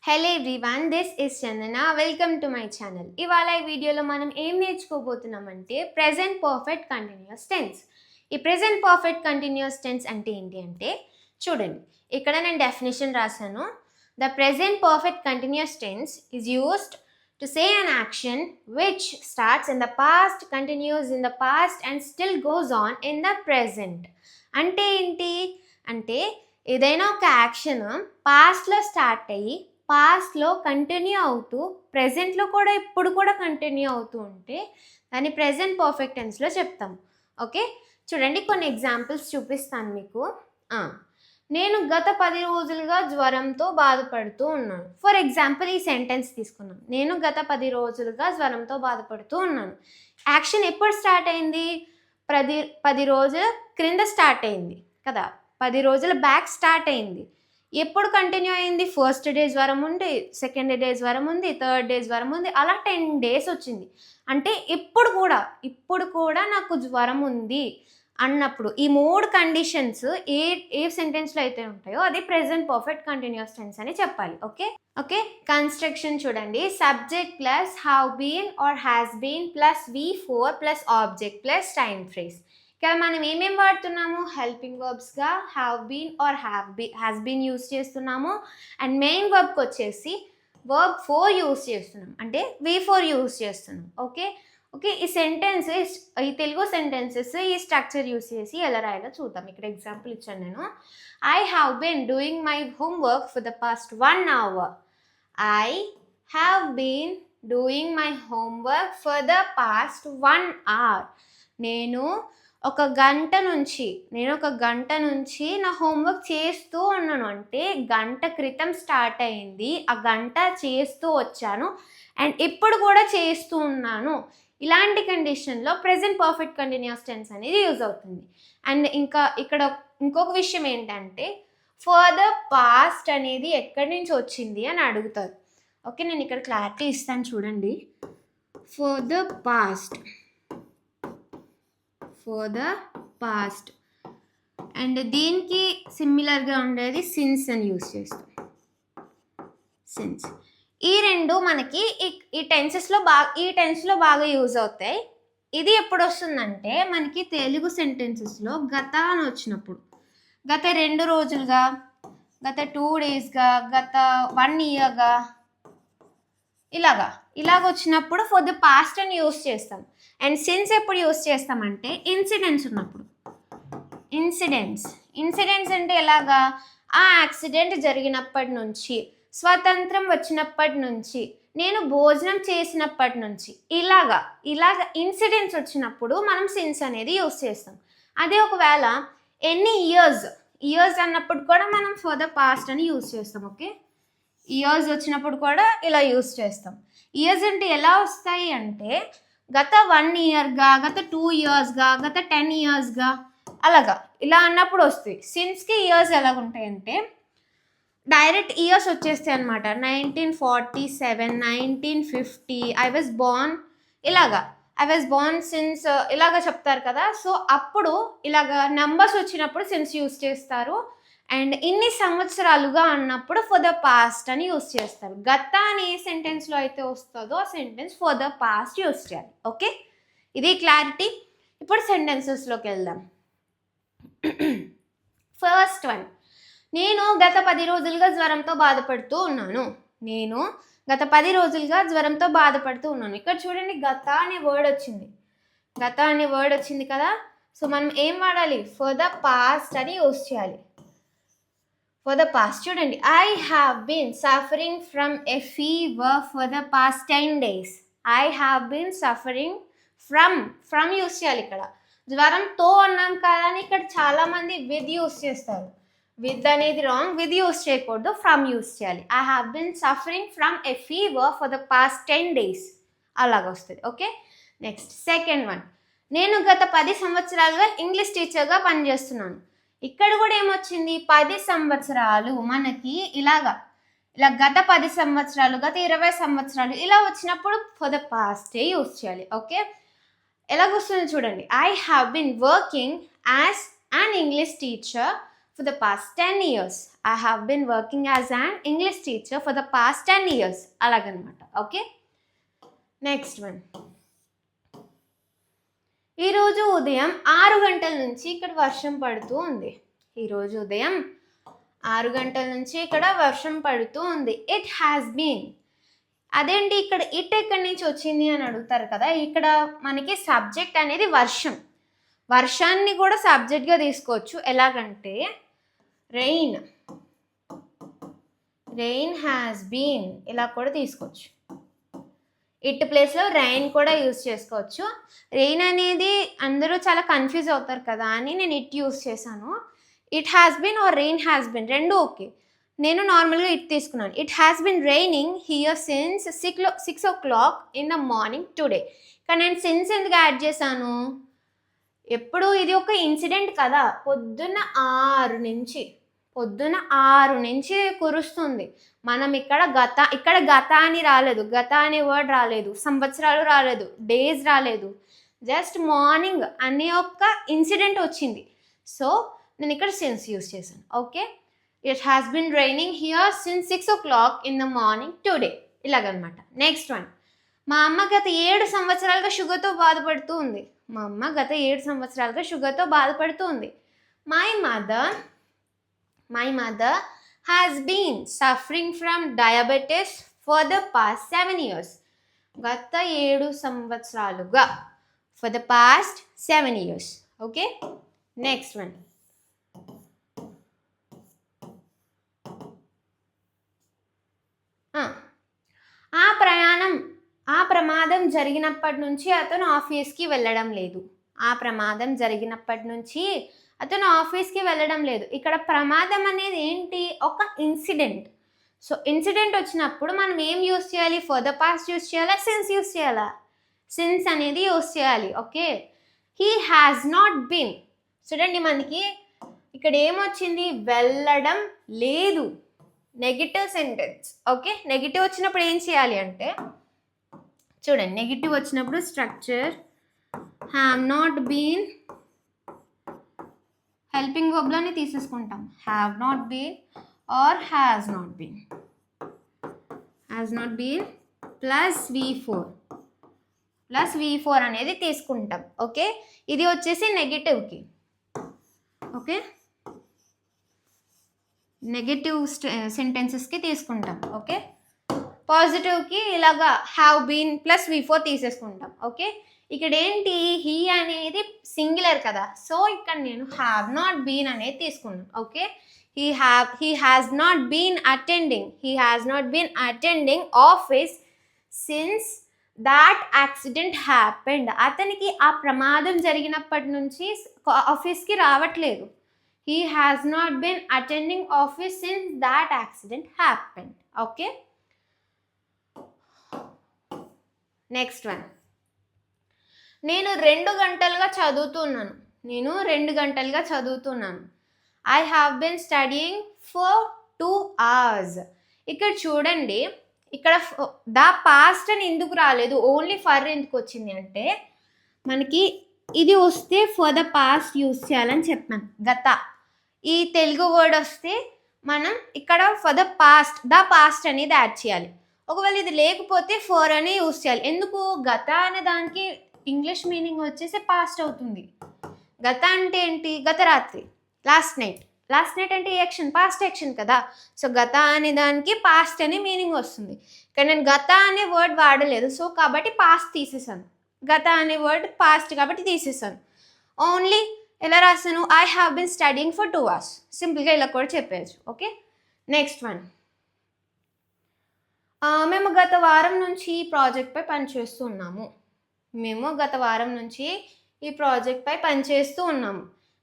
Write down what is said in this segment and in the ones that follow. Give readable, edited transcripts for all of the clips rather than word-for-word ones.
Hello everyone, this is Chandana. Welcome to my channel. ఇవాళ ఈ వీడియోలో మనం ఏం నేర్చుకోబోతున్నామంటే ప్రెజెంట్ పర్ఫెక్ట్ కంటిన్యూస్ టెన్స్. ఈ ప్రెజెంట్ పర్ఫెక్ట్ కంటిన్యూస్ టెన్స్ అంటే ఏంటి అంటే చూడండి, ఇక్కడ నేను డెఫినేషన్ రాశాను. The present perfect continuous tense is used to say an action which starts in the past, continues in the past and still goes on in the present. అంటే ఏంటి అంటే ఏదైనా ఒక యాక్షన్ పాస్ట్లో స్టార్ట్ అయ్యి పాస్ట్లో కంటిన్యూ అవుతూ ప్రెజెంట్లో కూడా ఇప్పుడు కూడా కంటిన్యూ అవుతూ ఉంటే దాన్ని ప్రెజెంట్ పర్ఫెక్ట్ టెన్స్లో చెప్తాం. ఓకే, చూడండి కొన్ని ఎగ్జాంపుల్స్ చూపిస్తాను మీకు. నేను గత 10 రోజులుగా జ్వరంతో బాధపడుతూ ఉన్నాను. ఫర్ ఎగ్జాంపుల్ ఈ సెంటెన్స్ తీసుకున్నాం. నేను గత 10 రోజులుగా జ్వరంతో బాధపడుతూ ఉన్నాను. యాక్షన్ ఎప్పుడు స్టార్ట్ అయింది? 10 రోజుల క్రింద స్టార్ట్ అయింది కదా, 10 రోజుల బ్యాక్ స్టార్ట్ అయింది. ఎప్పుడు కంటిన్యూ అయింది? ఫస్ట్ డే జ్వరం ఉంది, సెకండ్ డే జ్వరం ఉంది, థర్డ్ డే జ్వరం ఉంది, అలా 10 days వచ్చింది. అంటే ఇప్పుడు కూడా నాకు జ్వరం ఉంది అన్నప్పుడు ఈ 3 కండిషన్స్ ఏ సెంటెన్స్లో అయితే ఉంటాయో అది ప్రెజెంట్ పర్ఫెక్ట్ కంటిన్యూస్ టెన్స్ అని చెప్పాలి. ఓకే, కన్స్ట్రక్షన్ చూడండి. Subject plus have been or has been plus V4 plus object plus time phrase. ఇక్కడ మనం ఏమేమి వాడుతున్నాము? హెల్పింగ్ వర్బ్స్గా have been or has been use చేస్తున్నాము. అండ్ మెయిన్ వర్బ్కి వచ్చేసి వర్బ్ 4 యూస్ చేస్తున్నాం, అంటే V4 యూస్ చేస్తున్నాం. ఓకే, ఈ సెంటెన్సెస్, ఈ తెలుగు సెంటెన్సెస్ ఈ స్ట్రక్చర్ యూస్ చేసి ఎలా రాయాలో చూద్దాం. ఇక్కడ ఎగ్జాంపుల్ ఇచ్చాను నేను. I have been doing my homework for the past 1 hour. I have been doing my homework for the past 1 hour. నేను ఒక గంట నుంచి నా హోంవర్క్ చేస్తూ ఉన్నాను. అంటే గంట క్రితం స్టార్ట్ అయింది, ఆ గంట చేస్తూ వచ్చాను అండ్ ఇప్పుడు కూడా చేస్తూ ఉన్నాను. ఇలాంటి కండిషన్లో ప్రెజెంట్ పర్ఫెక్ట్ కంటిన్యూస్ టెన్స్ అనేది యూజ్ అవుతుంది. అండ్ ఇక్కడ ఇంకొక విషయం ఏంటంటే ఫర్ ద పాస్ట్ అనేది ఎక్కడి నుంచి వచ్చింది అని అడుగుతారు. ఓకే, నేను ఇక్కడ క్లారిటీ ఇస్తాను చూడండి. ఫర్ ద పాస్ట్ అండ్ దీనికి సిమిలర్గా ఉండేది సిన్స్ అని యూజ్ చేస్తాం. సిన్స్ ఈ రెండు మనకి ఈ టెన్స్లో బాగా యూజ్ అవుతాయి. ఇది ఎప్పుడు వస్తుందంటే మనకి తెలుగు సెంటెన్సెస్లో గత అని వచ్చినప్పుడు, గత 2 రోజులుగా, గత 2 daysగా, గత 1 yearగా ఇలాగ వచ్చినప్పుడు ఫర్ ద పాస్ట్ అని యూస్ చేస్తాం. అండ్ సిన్స్ ఎప్పుడు యూస్ చేస్తామంటే ఇన్సిడెంట్స్ ఉన్నప్పుడు. ఇన్సిడెంట్స్ అంటే ఎలాగా? ఆ యాక్సిడెంట్ జరిగినప్పటి నుంచి, స్వాతంత్రం వచ్చినప్పటి నుంచి, నేను భోజనం చేసినప్పటి నుంచి, ఇలాగా ఇన్సిడెంట్స్ వచ్చినప్పుడు మనం సిన్స్ అనేది యూస్ చేస్తాం. అదే ఒకవేళ ఎన్ని ఇయర్స్ అన్నప్పుడు కూడా మనం ఫర్ ద పాస్ట్ అని యూస్ చేస్తాం. ఓకే, ఇయర్స్ వచ్చినప్పుడు కూడా ఇలా యూస్ చేస్తాం. ఇయర్స్ అంటే ఎలా వస్తాయి అంటే గత 1 yearగా, గత 2 yearsగా, గత 10 yearsగా ఇలా అన్నప్పుడు వస్తాయి. సిన్స్కి ఇయర్స్ ఎలాగుంటాయంటే డైరెక్ట్ ఇయర్స్ వచ్చేస్తాయి అనమాట. 1947, 1950, ఐ వాజ్ బోర్న్ సిన్స్ చెప్తారు కదా. సో అప్పుడు నెంబర్స్ వచ్చినప్పుడు సిన్స్ యూస్ చేస్తారు. అండ్ ఇన్ని సంవత్సరాలుగా అన్నప్పుడు ఫర్ ద పాస్ట్ అని యూస్ చేస్తారు. గత అని ఏ సెంటెన్స్లో అయితే వస్తుందో ఆ sentence for the past use చేయాలి. ఓకే, ఇది క్లారిటీ. ఇప్పుడు సెంటెన్సెస్లోకి వెళ్దాం. ఫస్ట్ వన్, నేను గత 10 రోజులుగా జ్వరంతో బాధపడుతూ ఉన్నాను. ఇక్కడ చూడండి, గత అనే వర్డ్ వచ్చింది కదా. సో మనం ఏం వాడాలి? ఫర్ ద పాస్ట్ అని యూస్ చేయాలి. ఫర్ ద పాస్ట్ చూడండి, I have been suffering from a fever for the past 10 days. I have been suffering from use చేయాలి. ఇక్కడ జ్వరంతో అన్నాం కదా అని ఇక్కడ చాలామంది విత్ యూస్ చేస్తారు. విత్ అనేది రాంగ్, విత్ యూస్ చేయకూడదు, ఫ్రమ్ యూస్ చేయాలి. I have been suffering from a fever for the past 10 days వస్తుంది. ఓకే, నెక్స్ట్ సెకండ్ వన్, నేను గత 10 సంవత్సరాలుగా ఇంగ్లీష్ టీచర్గా పనిచేస్తున్నాను. ఇక్కడ కూడా ఏమొచ్చింది? 10 సంవత్సరాలు. మనకి ఇలా గత 10 సంవత్సరాలు, గత 20 సంవత్సరాలు ఇలా వచ్చినప్పుడు ఫర్ ద పాస్టే యూస్ చేయాలి. ఓకే, ఎలాగొస్తుంది చూడండి. I have been working as an English teacher for the past 10 years. I have been working as an English teacher for the past 10 years. అలాగనమాట. Okay, next one. ఈరోజు ఉదయం 6 గంటల నుంచి ఇక్కడ వర్షం పడుతూ ఉంది. ఈరోజు ఉదయం 6 గంటల నుంచి ఇక్కడ వర్షం పడుతూ ఉంది. It has been. అదేంటి ఇక్కడ ఇట్ ఎక్కడి నుంచి వచ్చింది అని అడుగుతారు కదా. ఇక్కడ మనకి సబ్జెక్ట్ అనేది వర్షం. వర్షాన్ని కూడా సబ్జెక్ట్గా తీసుకోవచ్చు. ఎలాగంటే రెయిన్, రెయిన్ హ్యాస్ బీన్ ఇలా కూడా తీసుకోవచ్చు. ఇట్ ప్లేస్లో రెయిన్ కూడా యూజ్ చేసుకోవచ్చు. రెయిన్ అనేది అందరూ చాలా కన్ఫ్యూజ్ అవుతారు కదా అని నేను ఇట్ యూజ్ చేశాను. It has been or rain has been రెండు ఓకే. నేను నార్మల్గా ఇట్ తీసుకున్నాను. It has been raining here since 6 o'clock in the morning today. కానీ నేను సిన్స్ ఎందుకు యాడ్ చేశాను? ఎప్పుడు ఇది ఒక ఇన్సిడెంట్ కదా. పొద్దున్న 6 నుంచి కురుస్తుంది. మనం ఇక్కడ గత అని రాలేదు, గత అనే వర్డ్ రాలేదు, సంవత్సరాలు రాలేదు, డేస్ రాలేదు, జస్ట్ మార్నింగ్ అనే ఒక ఇన్సిడెంట్ వచ్చింది. సో నేను ఇక్కడ సిన్స్ యూజ్ చేశాను. Okay, it has been raining here since 6 o'clock in the morning today ఇలాగనమాట. Next one. మా అమ్మ గత 7 సంవత్సరాలుగా షుగర్తో బాధపడుతూ ఉంది. మా అమ్మ గత 7 సంవత్సరాలుగా షుగర్తో బాధపడుతూ ఉంది. My mother has been suffering from diabetes for the past 7 years. గత 7 సంవత్సరాలుగా, for the past 7 years. Okay, next one. ఆ ప్రమాదం జరిగినప్పటి నుంచి అతను ఆఫీస్కి వెళ్ళడం లేదు. ఆ ప్రమాదం జరిగినప్పటి నుంచి అతను ఆఫీస్కి వెళ్ళడం లేదు. ఇక్కడ ప్రమాదం అనేది ఏంటి? ఒక ఇన్సిడెంట్. సో ఇన్సిడెంట్ వచ్చినప్పుడు మనం ఏం యూస్ చేయాలి? ఫర్ ద పాస్ట్ యూస్ చేయాలా, సిన్స్ యూస్ చేయాలా? సిన్స్ అనేది యూస్ చేయాలి. Okay, he has not been. చూడండి, మనకి ఇక్కడ ఏమొచ్చింది? వెళ్ళడం లేదు, నెగిటివ్ సెంటెన్స్. ఓకే, నెగిటివ్ వచ్చినప్పుడు ఏం చేయాలి అంటే చూడండి, నెగిటివ్ వచ్చినప్పుడు structure have not been helping వర్బ్లోనే తీసేసుకుంటాం. Have not been or has not been. Has not been plus V4 అనేది తీసుకుంటాం. ఓకే, ఇది వచ్చేసి నెగిటివ్కి. ఓకే, నెగిటివ్ సెంటెన్సెస్కి తీసుకుంటాం. ఓకే, పాజిటివ్కి ఇలాగా హ్యావ్ బీన్ ప్లస్ V4 తీసేసుకుంటాం. ఓకే, ఇక్కడ ఏంటి? హీ అనేది సింగులర్ కదా. సో ఇక్కడ నేను హ్యావ్ నాట్ బీన్ అనేది తీసుకున్నాను. Okay, he has not been attending office since that accident happened. అతనికి ఆ ప్రమాదం జరిగినప్పటి నుంచి ఆఫీస్కి రావట్లేదు. He has not been attending office since that accident happened. Okay, next one. నేను 2 గంటలుగా చదువుతున్నాను. I have been studying for 2 hours. ఇక్కడ చూడండి, ఇక్కడ ద పాస్ట్ అని ఎందుకు రాలేదు, ఓన్లీ ఫర్ ఎందుకు వచ్చింది అంటే మనకి ఇది వస్తే ఫర్ ద పాస్ట్ యూజ్ చేయాలని చెప్పాను. గత ఈ తెలుగు వర్డ్ వస్తే మనం ఇక్కడ ఫర్ ద పాస్ట్ అనేది యాడ్ చేయాలి. ఒకవేళ ఇది లేకపోతే ఫర్ అని యూజ్ చేయాలి. ఎందుకు? గత అనే దానికి ఇంగ్లీష్ మీనింగ్ వచ్చేసి పాస్ట్ అవుతుంది. గత అంటే ఏంటి? గత రాత్రి, లాస్ట్ నైట్ అంటే యాక్షన్, పాస్ట్ యాక్షన్ కదా. సో గత అనే దానికి పాస్ట్ అనే మీనింగ్ వస్తుంది. కానీ నేను గత అనే వర్డ్ వాడలేదు, సో కాబట్టి పాస్ట్ తీసేసాను. గత అనే వర్డ్ పాస్ట్ కాబట్టి తీసేసాను. ఓన్లీ ఎలా రాస్తాను? I have been studying for 2 hours. సింపుల్గా ఇలా కూడా చెప్పేయచ్చు. Okay, next one. మేము గత వారం నుంచి ఈ ప్రాజెక్ట్పై పనిచేస్తూ ఉన్నాము.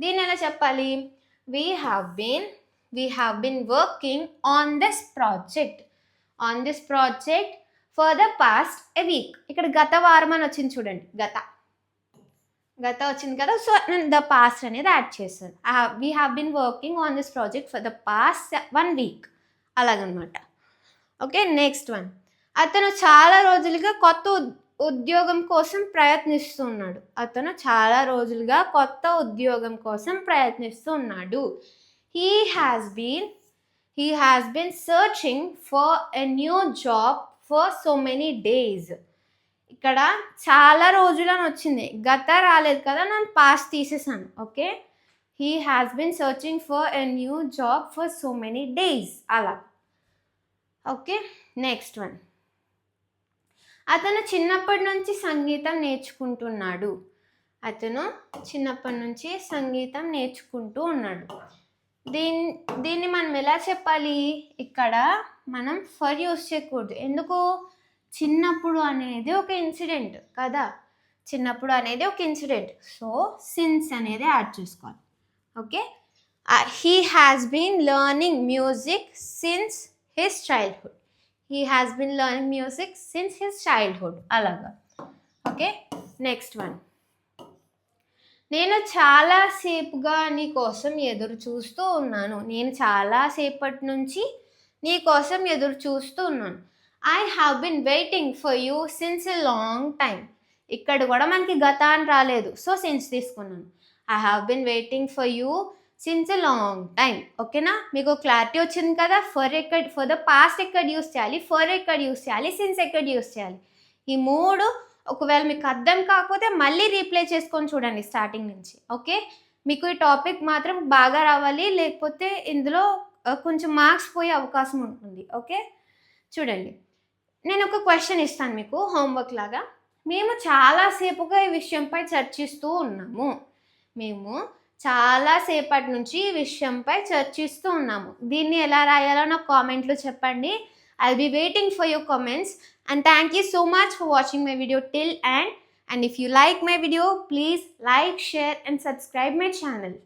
దీన్ని ఎలా చెప్పాలి? We have been working on this project for the past a week. ఇక్కడ గత వారం అని వచ్చింది చూడండి, గత వచ్చింది కదా. సో నేను ద పాస్ట్ అనేది యాడ్ చేస్తాను. We have been working on this project for the past 1 week అలాగనమాట. Okay, next one. అతను చాలా రోజులుగా కొత్త ఉద్యోగం కోసం ప్రయత్నిస్తున్నాడు. he has been searching for a new job for so many days. ఇక్కడ చాలా రోజులని వచ్చింది, గత రాలేదు కదా, నేను పాస్ట్ తీసేసాను. Okay, he has been searching for a new job for so many days అలా. Okay, next one. అతను చిన్నప్పటి నుంచి సంగీతం నేర్చుకుంటున్నాడు. అతను చిన్నప్పటి నుంచి సంగీతం నేర్చుకుంటూ ఉన్నాడు. దీన్ని మనం ఎలా చెప్పాలి? ఇక్కడ మనం ఫర్ యూస్ చేయకూడదు. ఎందుకు? చిన్నప్పుడు అనేది ఒక ఇన్సిడెంట్ కదా, చిన్నప్పుడు అనేది ఒక ఇన్సిడెంట్. సో సిన్స్ అనేది యాడ్ చేసుకోవాలి. Okay, he has been learning music since his childhood. He has been learning music since his childhood అలాగా. Okay, next one. నేను చాలాసేపుగా నీ కోసం ఎదురు చూస్తూ ఉన్నాను. నేను చాలాసేపటి నుంచి నీ కోసం ఎదురు చూస్తూ ఉన్నాను. I have been waiting for you since a long time. ఇక్కడ కూడా మనకి గత అని రాలేదు, సో సిన్స్ తీసుకున్నాను. I have been waiting for you since a long time. ఓకేనా, మీకు క్లారిటీ వచ్చింది కదా? ఫర్ ద పాస్ట్ ఎక్కడ యూస్ చేయాలి, ఫర్ ఎక్కడ యూస్ చేయాలి, సిన్స్ ఎక్కడ యూస్ చేయాలి. ఈ మూడు ఒకవేళ మీకు అర్థం కాకపోతే మళ్ళీ రీప్లే చేసుకొని చూడండి స్టార్టింగ్ నుంచి. ఓకే, మీకు ఈ టాపిక్ మాత్రం బాగా రావాలి, లేకపోతే ఇందులో కొంచెం మార్క్స్ పోయే అవకాశం ఉంటుంది. ఓకే, చూడండి, నేను ఒక క్వశ్చన్ ఇస్తాను మీకు హోంవర్క్ లాగా. మేము చాలాసేపుగా ఈ విషయంపై చర్చిస్తూ ఉన్నాము. మేము చాలాసేపటి నుంచి ఈ విషయంపై చర్చిస్తూ ఉన్నాము. దీన్ని ఎలా రాయాలో నాకు కామెంట్లో చెప్పండి. I'll be waiting for your comments, and thank you so much for watching my video till end. And if you like my video, please like, share and subscribe my channel.